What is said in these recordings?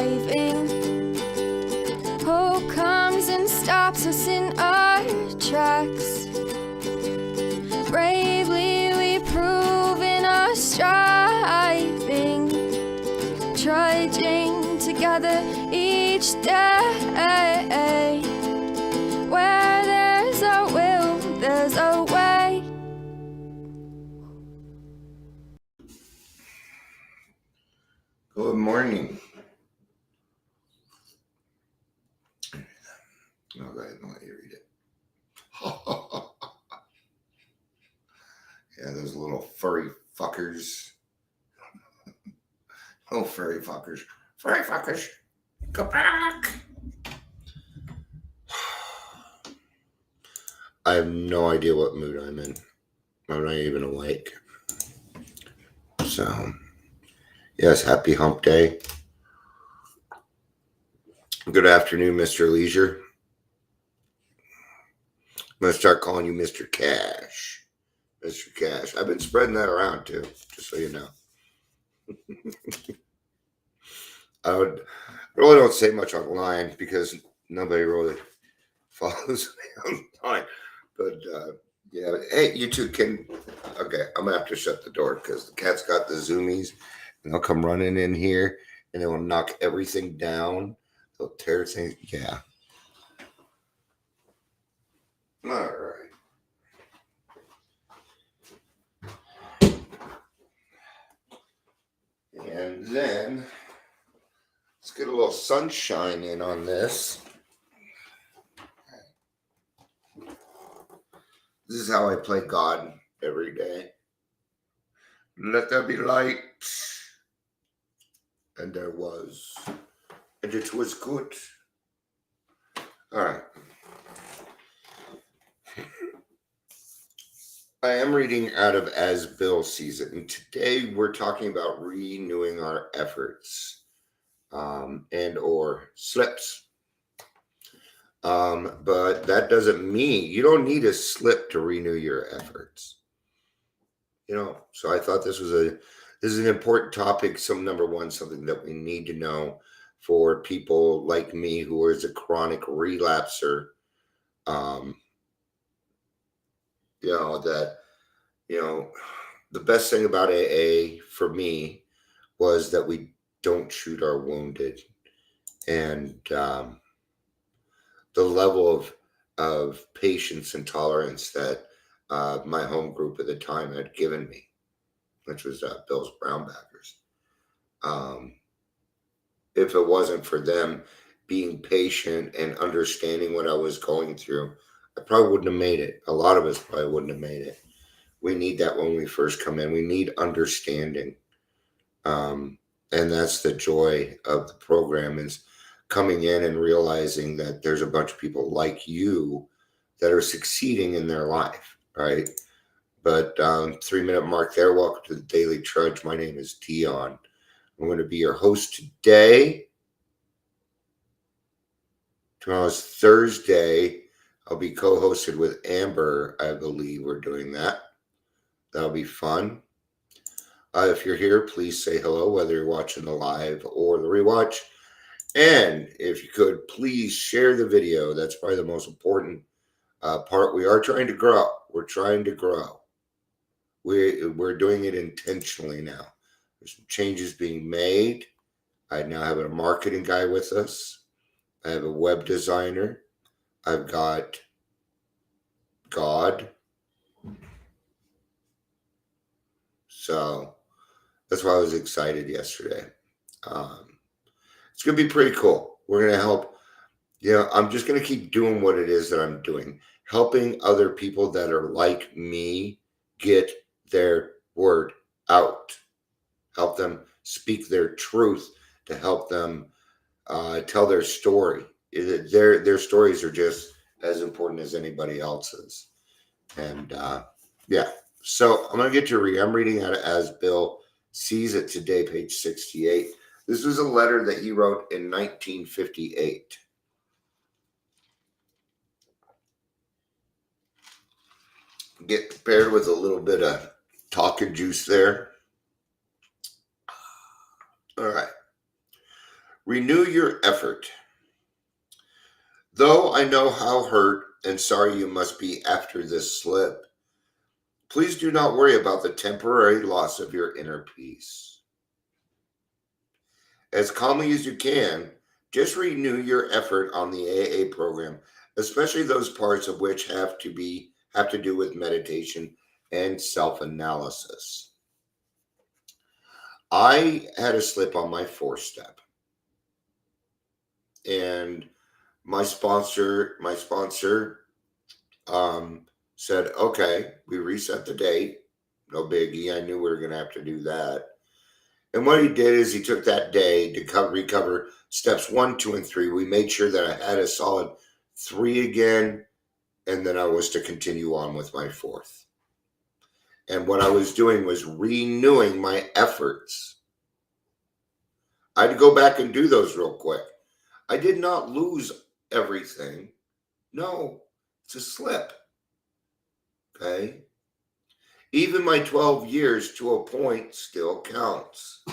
driving. Hope comes and stops us in our tracks. Bravely we prove in our striving, trudging together each day. Where there's a will, there's a way. Good morning. I'll go ahead and let you read it. Yeah, those little furry fuckers. Oh, furry fuckers. Furry fuckers. Go back. I have no idea what mood I'm in. I'm not even awake. So, yes, happy hump day. Good afternoon, Mr. Leisure. I'm going to start calling you Mr. Cash. Mr. Cash. I've been spreading that around too, just so you know. I really don't say much online because nobody really follows me online. But yeah, hey, you two can. Okay, I'm gonna have to shut the door because the cat's got the zoomies, and they'll come running in here and they will knock everything down. They'll tear things. Yeah. All right. And then let's get a little sunshine in on this. This is how I play God every day. Let there be light. And there was. And it was good. All right. I am reading out of As Bill Sees It. And today we're talking about renewing our efforts and or slips. But that doesn't mean you don't need a slip to renew your efforts. You know, so I thought this is an important topic. Something that we need to know for people like me who is a chronic relapser. The best thing about AA for me was that we don't shoot our wounded, and the level of patience and tolerance that my home group at the time had given me, which was Bill's Brownbackers. If it wasn't for them being patient and understanding what I was going through, I probably wouldn't have made it. A lot of us probably wouldn't have made it. We need that when we first come in. We need understanding. And that's the joy of the program, is coming in and realizing that there's a bunch of people like you that are succeeding in their life, right? But 3-minute mark there. Welcome to the Daily Trudge. My name is Dion. I'm going to be your host today. Tomorrow's Thursday. I'll be co-hosted with Amber. I believe we're doing that. That'll be fun. If you're here, please say hello, whether you're watching the live or the rewatch. And if you could, please share the video. That's probably the most important part. We are trying to grow. We're trying to grow. We're doing it intentionally now. There's some changes being made. I now have a marketing guy with us. I have a web designer. I've got God. So that's why I was excited yesterday. It's going to be pretty cool. We're going to help. I'm just going to keep doing what it is that I'm doing, helping other people that are like me get their word out, help them speak their truth, to help them tell their story. Their stories are just as important as anybody else's. And yeah, so I'm going to get to read. I'm reading out of As Bill Sees It today, page 68. This was a letter that he wrote in 1958. Get prepared with a little bit of talking juice there. All right. Renew your effort. Though I know how hurt and sorry you must be after this slip, please do not worry about the temporary loss of your inner peace. As calmly as you can, just renew your effort on the AA program, especially those parts of which have to do with meditation and self-analysis. I had a slip on my 4-step, and my sponsor said, okay, we reset the date. No biggie. I knew we were going to have to do that. And what he did is he took that day to recover steps 1, 2, and 3. We made sure that I had a solid 3 again, and then I was to continue on with my 4th. And what I was doing was renewing my efforts. I had to go back and do those real quick. I did not lose everything. No, it's a slip. Okay? Even my 12 years to a point still counts.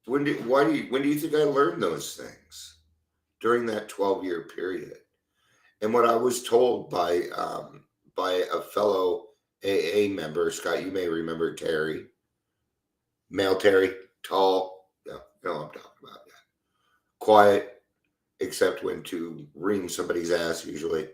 When do you think I learned those things? During that 12-year period. And what I was told by a fellow AA member, Scott, you may remember Terry, male Terry, tall, yeah, you know what I'm talking about. Yeah. Quiet, except when to ream somebody's ass, usually.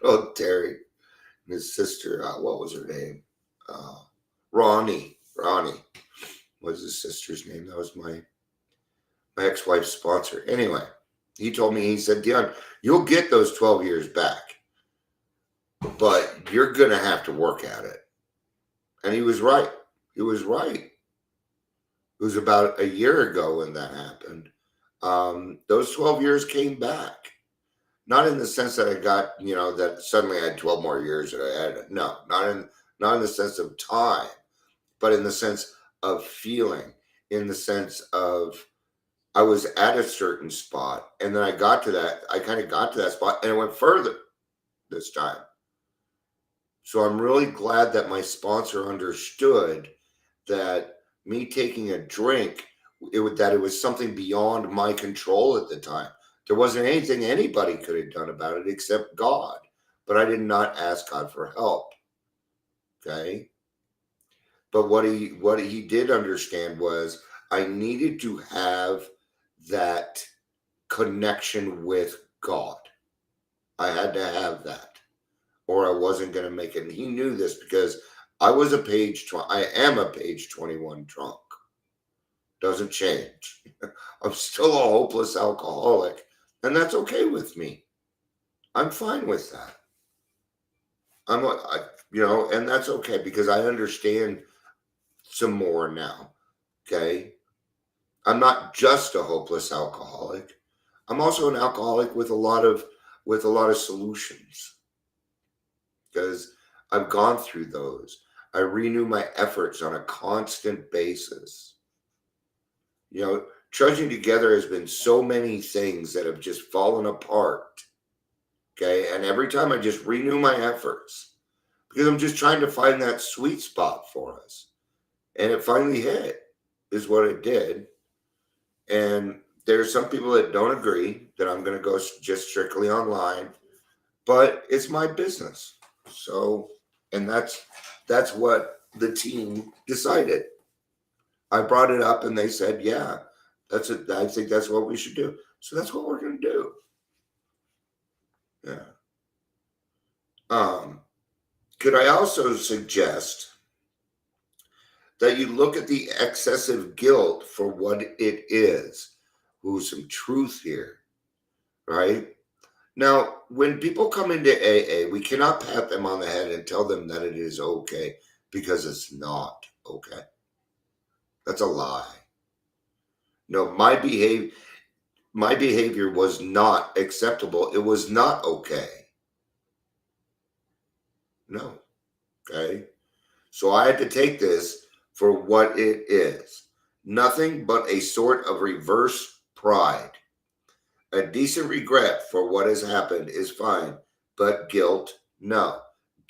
Oh, Terry and his sister, what was her name? Ronnie was his sister's name. That was my ex-wife's sponsor. Anyway, he told me, he said, Dion, you'll get those 12 years back, but you're going to have to work at it. And he was right. He was right. It was about a year ago when that happened. Those 12 years came back. Not in the sense that I got, that suddenly I had 12 more years that I had. No, not in the sense of time, but in the sense of feeling, in the sense of I was at a certain spot, and then I kind of got to that spot, and it went further this time. So I'm really glad that my sponsor understood that me taking a drink, it was something beyond my control at the time. There wasn't anything anybody could have done about it except God. But I did not ask God for help. Okay? But what he did understand was I needed to have that connection with God. I had to have that, or I wasn't going to make it. And he knew this because I am a page 21 drunk. Doesn't change. I'm still a hopeless alcoholic, and that's okay with me. I'm fine with that. And that's okay because I understand some more now. Okay. I'm not just a hopeless alcoholic. I'm also an alcoholic with a lot of solutions because I've gone through those. I renew my efforts on a constant basis. Trudging together has been so many things that have just fallen apart. Okay. And every time I just renew my efforts because I'm just trying to find that sweet spot for us. And it finally hit, is what it did. And there's some people that don't agree that I'm going to go just strictly online, but it's my business. So, and that's what the team decided. I brought it up and they said, yeah, that's it. I think that's what we should do. So that's what we're going to do. Yeah. Could I also suggest that you look at the excessive guilt for what it is? Ooh, some truth here, right? Now, when people come into AA, we cannot pat them on the head and tell them that it is okay because it's not okay. That's a lie. No, my behavior was not acceptable. It was not okay. No. Okay. So I had to take this for what it is. Nothing but a sort of reverse pride. A decent regret for what has happened is fine, but guilt, no.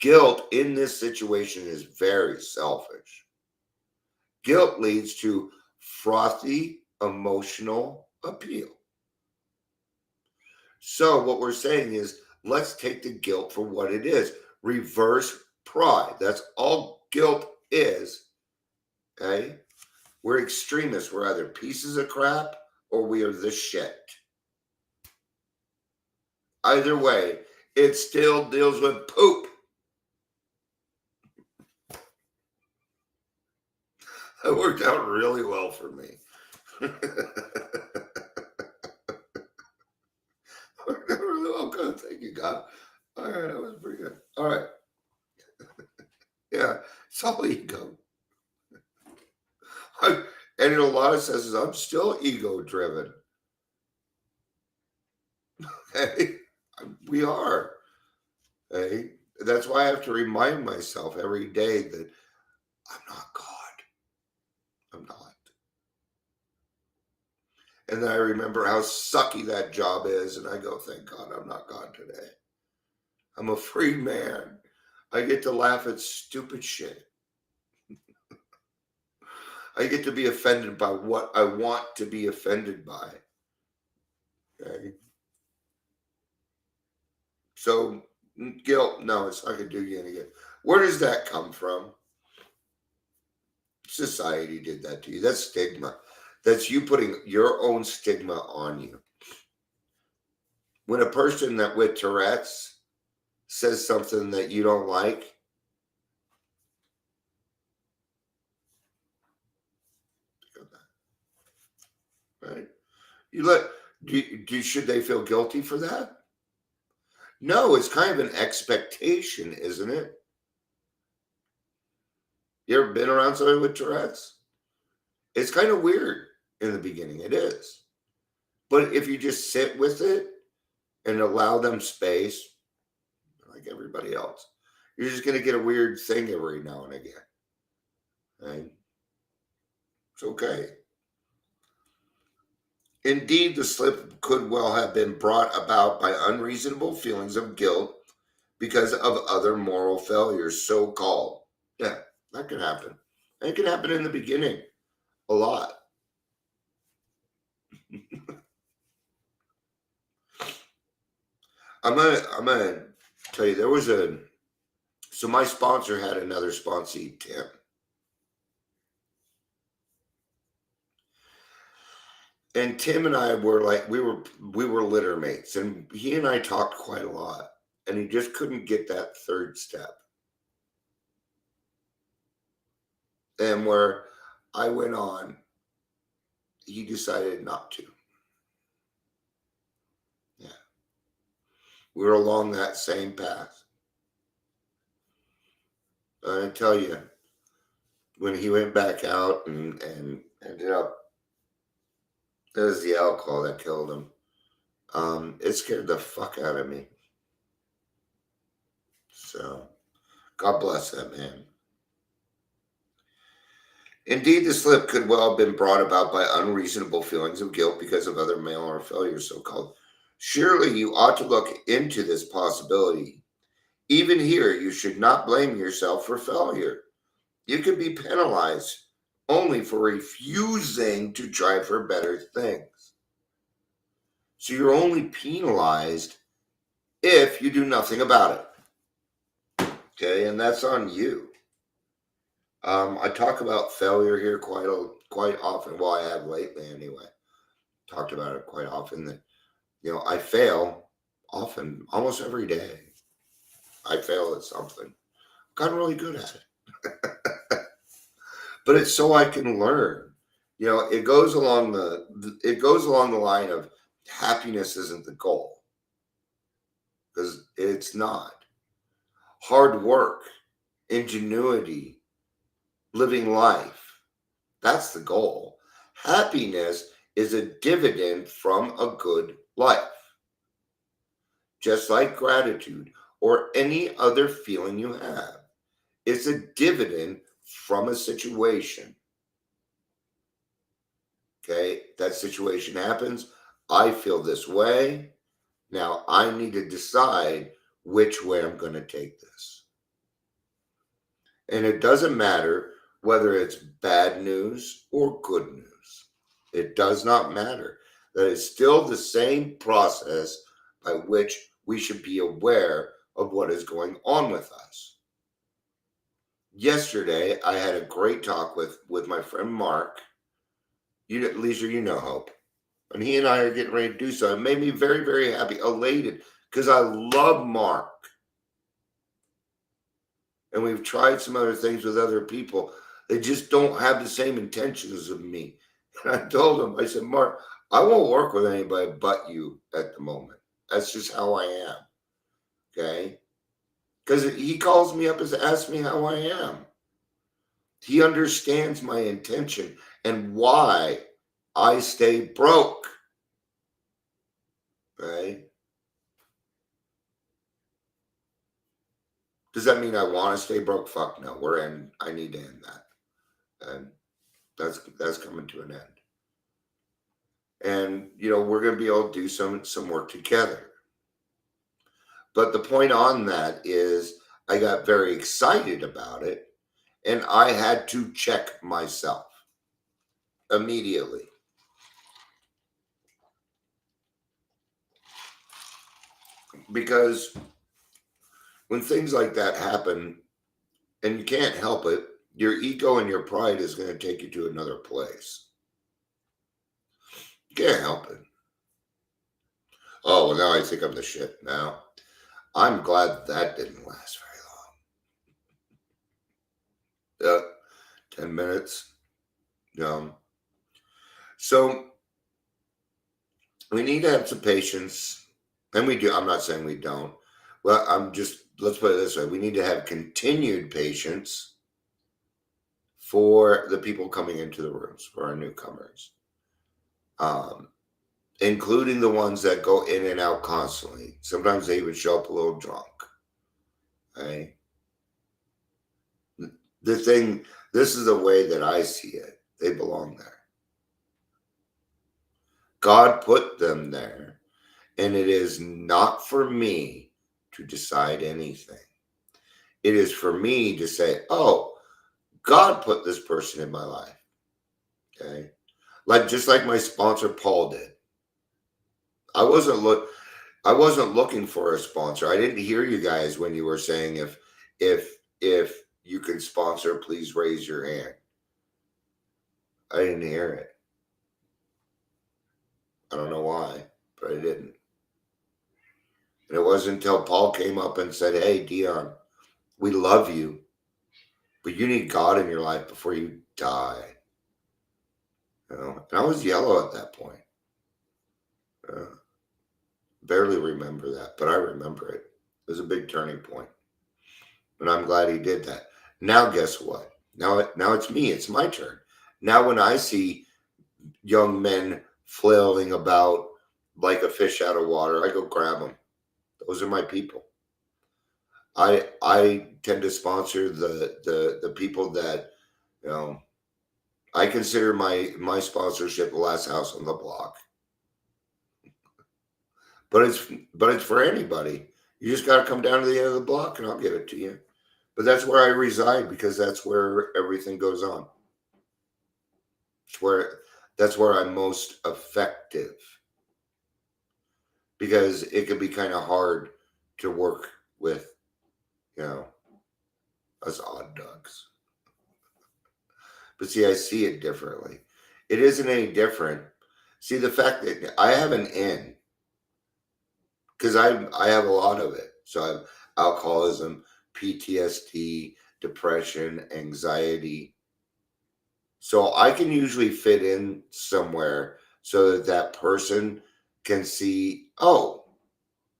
Guilt in this situation is very selfish. Guilt leads to frothy emotional appeal. So what we're saying is, let's take the guilt for what it is. Reverse pride. That's all guilt is. Okay? We're extremists. We're either pieces of crap or we are the shit. Either way, it still deals with poop. That worked out really well for me. Worked out really well. Good. Thank you, God. All right, that was pretty good. All right. Yeah, it's all ego. And in a lot of senses, I'm still ego driven. Hey, we are. Hey, that's why I have to remind myself every day that I'm not God. I'm not. And then I remember how sucky that job is, and I go, thank God I'm not God today. I'm a free man. I get to laugh at stupid shit. I get to be offended by what I want to be offended by. Okay. So guilt, no, it's not going to do you any good. Where does that come from? Society did that to you. That's stigma. That's you putting your own stigma on you. When a person that with Tourette's says something that you don't like, right? You let should they feel guilty for that? No, it's kind of an expectation, isn't it? You ever been around somebody with Tourette's? It's kind of weird in the beginning. It is. But if you just sit with it and allow them space, like everybody else, you're just going to get a weird thing every now and again. Right? It's okay. Indeed, the slip could well have been brought about by unreasonable feelings of guilt because of other moral failures, so called. Yeah, that can happen. And it can happen in the beginning a lot. I'm gonna tell you, so my sponsor had another sponsee, Tim. And Tim and I were like, we were litter mates, and he and I talked quite a lot, and he just couldn't get that third step. And where I went on, he decided not to. Yeah. We were along that same path. I tell you, when he went back out and ended up, it was the alcohol that killed him. It scared the fuck out of me. So, God bless that man. Indeed, the slip could well have been brought about by unreasonable feelings of guilt because of other male failures, so called. Surely you ought to look into this possibility. Even here, you should not blame yourself for failure. You can be penalized only for refusing to try for better things. So you're only penalized if you do nothing about it. Okay, and that's on you. I talk about failure here quite often. Well, I have lately anyway. Talked about it quite often that, I fail often, almost every day. I fail at something. Gotten really good at it. But it's so I can learn. It goes along the line of happiness isn't the goal. Because it's not. Hard work, ingenuity, living life. That's the goal. Happiness is a dividend from a good life. Just like gratitude or any other feeling you have. It's a dividend from a situation. Okay, that situation happens. I feel this way. Now I need to decide which way I'm going to take this. And it doesn't matter whether it's bad news or good news. It does not matter. That is still the same process by which we should be aware of what is going on with us. Yesterday, I had a great talk with my friend Mark. Lisa, you know Hope. And he and I are getting ready to do so. It made me very, very happy, elated, because I love Mark. And we've tried some other things with other people. They just don't have the same intentions of me. And I told him, I said, Mark, I won't work with anybody but you at the moment. That's just how I am. Okay? Because he calls me up and asks me how I am. He understands my intention and why I stay broke. Right? Does that mean I want to stay broke? Fuck no. I need to end that. And that's coming to an end. And we're going to be able to do some work together. But the point on that is I got very excited about it, and I had to check myself immediately. Because when things like that happen and you can't help it, your ego and your pride is going to take you to another place. You can't help it. Oh, well, now I think I'm the shit. Now, I'm glad that didn't last very long. 10 minutes. So we need to have some patience. And we do. I'm not saying we don't. Well, let's put it this way. We need to have continued patience for the people coming into the rooms, for our newcomers. Including the ones that go in and out constantly. Sometimes they even show up a little drunk. Okay? This is the way that I see it. They belong there. God put them there, and it is not for me to decide anything. It is for me to say, oh, God put this person in my life. Okay? Just like my sponsor Paul did. I wasn't looking for a sponsor. I didn't hear you guys when you were saying if you can sponsor, please raise your hand. I didn't hear it. I don't know why, but I didn't. And it wasn't until Paul came up and said, hey, Dion, we love you, but you need God in your life before you die. And I was yellow at that point. Barely remember that, but I remember it. It was a big turning point. And I'm glad he did that. Now, guess what? Now it's me. It's my turn. Now, when I see young men flailing about like a fish out of water, I go grab them. Those are my people. I tend to sponsor the people that I consider my sponsorship the last house on the block. But it's for anybody. You just got to come down to the end of the block, and I'll give it to you. But that's where I reside because that's where everything goes on. That's where I'm most effective. Because it can be kind of hard to work with, us odd ducks. But see, I see it differently. It isn't any different. See, the fact that I have an in, because I have a lot of it. So I have alcoholism, PTSD, depression, anxiety. So I can usually fit in somewhere so that person can see, oh,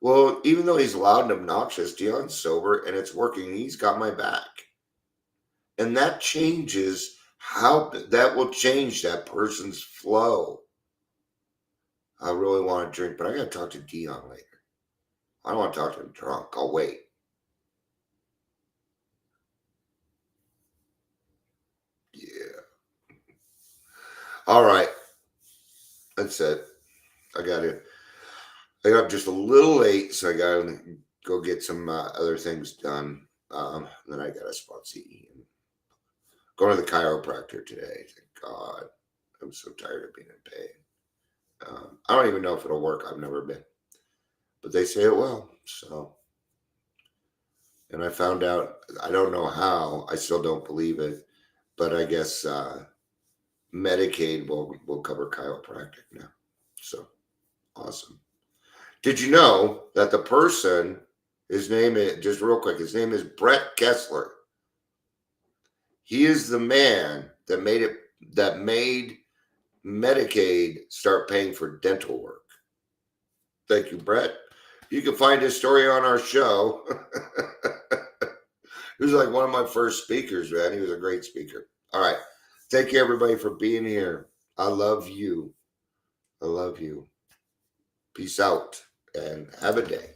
well, even though he's loud and obnoxious, Dion's sober and it's working. He's got my back. And that changes that will change that person's flow. I really want to drink, but I got to talk to Dion later. I don't want to talk to him drunk. I'll wait. Yeah. All right. That's it. I got up just a little late, so I got to go get some other things done. Then I got a sponsee. going to the chiropractor today. Thank God. I'm so tired of being in pain. I don't even know if it'll work. I've never been. But they say it will. So, and I found out, I don't know how. I still don't believe it. But I guess Medicaid will cover chiropractic now. So, awesome. Did you know that the person, his name is, just real quick, his name is Brett Kessler. He is the man that made Medicaid start paying for dental work. Thank you, Brett. You can find his story on our show. He was like one of my first speakers, man. He was a great speaker. All right. Thank you, everybody, for being here. I love you. I love you. Peace out and have a day.